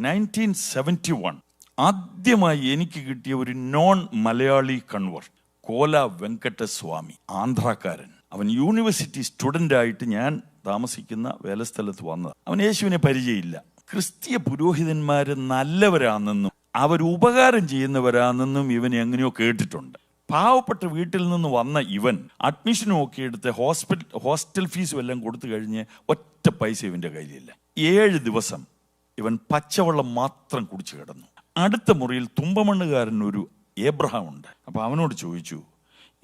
1971 ആദ്യമായി എനിക്ക് കിട്ടിയ ഒരു നോൺ മലയാളി കൺവേർട്ട് കോല വെങ്കട്ടസ്വാമി, ആന്ധ്രാക്കാരൻ. അവൻ യൂണിവേഴ്സിറ്റി സ്റ്റുഡൻ്റ് ആയിട്ട് ഞാൻ താമസിക്കുന്ന വേലസ്ഥലത്ത് വന്നത്. അവൻ യേശുവിനെ പരിചയമില്ല. ക്രിസ്തീയ പുരോഹിതന്മാർ നല്ലവരാണെന്നും അവർ ഉപകാരം ചെയ്യുന്നവരാണെന്നും ഇവൻ എങ്ങനെയോ കേട്ടിട്ടുണ്ട്. പാവപ്പെട്ട വീട്ടിൽ നിന്ന് വന്ന ഇവൻ അഡ്മിഷനും ഒക്കെ എടുത്ത് ഹോസ്റ്റൽ ഫീസും എല്ലാം കൊടുത്തു കഴിഞ്ഞ് ഒറ്റ പൈസ ഇവൻ്റെ കയ്യിലില്ല. 7 ദിവസം ഇവൻ പച്ചവെള്ളം മാത്രം കുടിച്ചു കിടന്നു. അടുത്ത മുറിയിൽ തുമ്പമണ്ണുകാരൻ ഒരു ഏബ്രഹാം ഉണ്ട്. അപ്പോൾ അവനോട് ചോദിച്ചു,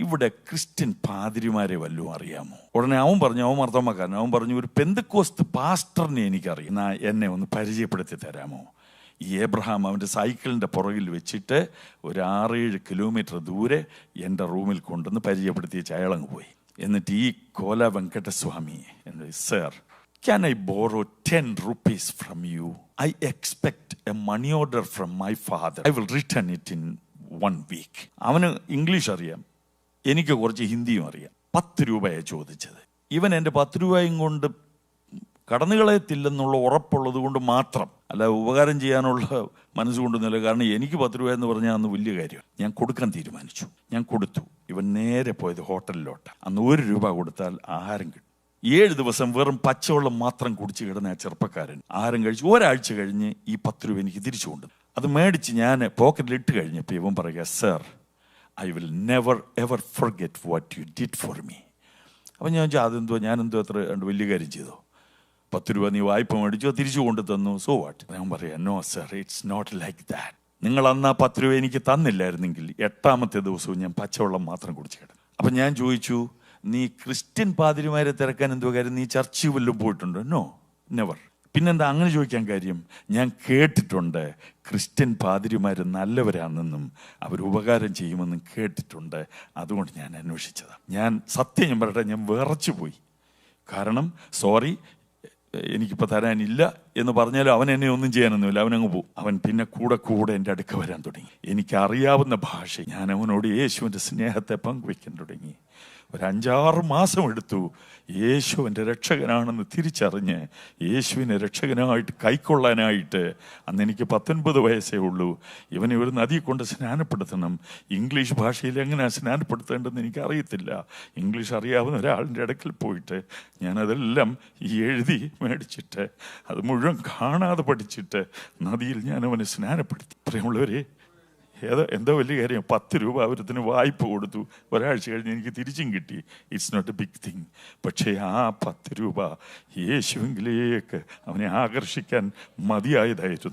ഇവിടെ ക്രിസ്ത്യൻ പാതിരിമാരെ വല്ലതും അറിയാമോ? ഉടനെ അവൻ പറഞ്ഞു, അവൻ മർത്തോമക്കാരൻ, അവൻ പറഞ്ഞു, ഒരു പെന്തക്കോസ്ത് പാസ്റ്ററിനെ എനിക്കറിയാം, എന്നെ ഒന്ന് പരിചയപ്പെടുത്തി തരാമോ? ഈ ഏബ്രഹാം അവൻ്റെ സൈക്കിളിൻ്റെ പുറകിൽ വെച്ചിട്ട് ഒരു 6-7 കിലോമീറ്റർ ദൂരെ എൻ്റെ റൂമിൽ കൊണ്ടുവന്ന് പരിചയപ്പെടുത്തിയ അയാളങ്ങ് പോയി. എന്നിട്ട് ഈ കോല വെങ്കട്ടസ്വാമി, sir, can I borrow 10 rupees from you? I expect a money order from my father. I will return it in 1 week. അവന് ഇംഗ്ലീഷ് അറിയാം, എനിക്ക് കുറച്ച് ഹിന്ദിയും അറിയാം. 10 രൂപയാണ് ചോദിച്ചത്. ഇവൻ എൻ്റെ 10 രൂപയും കൊണ്ട് കടന്നുകളയത്തില്ലെന്നുള്ള ഉറപ്പുള്ളത് കൊണ്ട് മാത്രം, അല്ല ഉപകാരം ചെയ്യാനുള്ള മനസ്സുകൊണ്ടൊന്നുമില്ല. കാരണം എനിക്ക് 10 രൂപ എന്ന് പറഞ്ഞാൽ അന്ന് വലിയ കാര്യം. ഞാൻ കൊടുക്കാൻ തീരുമാനിച്ചു. ഞാൻ കൊടുത്തു. ഇവൻ നേരെ പോയത് ഹോട്ടലിലോട്ട്. അന്ന് 1 രൂപ കൊടുത്താൽ ആഹാരം കിട്ടും. 7 ദിവസം വെറും പച്ചവെള്ളം മാത്രം കുടിച്ച് കിടന്ന ആ ചെറുപ്പക്കാരൻ ആഹാരം കഴിച്ചു. ഒരാഴ്ച കഴിഞ്ഞ് ഈ 10 രൂപ എനിക്ക് തിരിച്ചു കൊണ്ട് അത് മേടിച്ച് ഞാൻ പോക്കറ്റിൽ ഇട്ട് കഴിഞ്ഞപ്പോൾ ഇവൻ പറയുക, sir, I will never ever forget what you did for me. അപ്പം ഞാൻ ചോദിച്ചാൽ അതെന്തോ, ഞാനെന്തോ അത്ര വലിയ കാര്യം ചെയ്തോ? 10 രൂപ നീ വായ്പ മേടിച്ചോ, തിരിച്ചു കൊണ്ട് തന്നു, സോ വാട്ട്? ഞാൻ പറയാം, no sir, it's not like that. നിങ്ങൾ അന്ന് ആ 10 രൂപ എനിക്ക് തന്നില്ലായിരുന്നെങ്കിൽ 8ാമത്തെ ദിവസവും ഞാൻ പച്ചവെള്ളം മാത്രം കുടിച്ച് കിടന്നു. അപ്പം ഞാൻ ചോദിച്ചു, നീ ക്രിസ്ത്യൻ പാതിരിമാരെ തിരക്കാൻ എന്തോ കാര്യം? നീ ചർച്ചിൽ വല്ലതും പോയിട്ടുണ്ടോ? No, never. പിന്നെന്താ അങ്ങനെ ചോദിക്കാൻ കാര്യം? ഞാൻ കേട്ടിട്ടുണ്ട് ക്രിസ്ത്യൻ പാതിരിമാർ നല്ലവരാണെന്നും അവർ ഉപകാരം ചെയ്യുമെന്നും കേട്ടിട്ടുണ്ട്. അതുകൊണ്ട് ഞാൻ അന്വേഷിച്ചതാണ്. ഞാൻ സത്യം ഞാൻ പറയട്ടെ, ഞാൻ വിറച്ചു പോയി. കാരണം സോറി, എനിക്കിപ്പോൾ തരാനില്ല എന്ന് പറഞ്ഞാലും അവൻ എന്നെ ഒന്നും ചെയ്യാനൊന്നുമില്ല, അവനങ്ങ് പോകും. അവൻ പിന്നെ കൂടെ എൻ്റെ അടുക്ക വരാൻ തുടങ്ങി. എനിക്കറിയാവുന്ന ഭാഷ ഞാൻ അവനോട് യേശുവിൻ്റെ സ്നേഹത്തെ പങ്കുവയ്ക്കാൻ തുടങ്ങി. ഒരു 5-6 മാസം എടുത്തു യേശു എൻ്റെ രക്ഷകനാണെന്ന് തിരിച്ചറിഞ്ഞ് യേശുവിനെ രക്ഷകനായിട്ട് കൈക്കൊള്ളാനായിട്ട്. അന്ന് എനിക്ക് 19 വയസ്സേ ഉള്ളൂ. ഇവനെ ഒരു നദി കൊണ്ട് സ്നാനപ്പെടുത്തണം. ഇംഗ്ലീഷ് ഭാഷയിൽ എങ്ങനെയാണ് സ്നാനപ്പെടുത്തേണ്ടതെന്ന് എനിക്കറിയത്തില്ല. ഇംഗ്ലീഷ് അറിയാവുന്ന ഒരാളിൻ്റെ അടുക്കൽ പോയിട്ട് ഞാനതെല്ലാം എഴുതി മേടിച്ചിട്ട് അത് മുഴുവൻ കാണാതെ പഠിച്ചിട്ട് നദിയിൽ ഞാൻ അവനെ സ്നാനപ്പെടുത്തി. പ്രിയമുള്ളവരെ, എന്തോ വലിയ കാര്യം. 10 രൂപ അവരത്തിന് വായ്പ കൊടുത്തു. ഒരാഴ്ച കഴിഞ്ഞ് എനിക്ക് തിരിച്ചും കിട്ടി. It's not a big thing. പക്ഷേ ആ 10 രൂപ യേശുവിലേക്ക് അവനെ ആകർഷിക്കാൻ മതിയായതായിരുന്നു.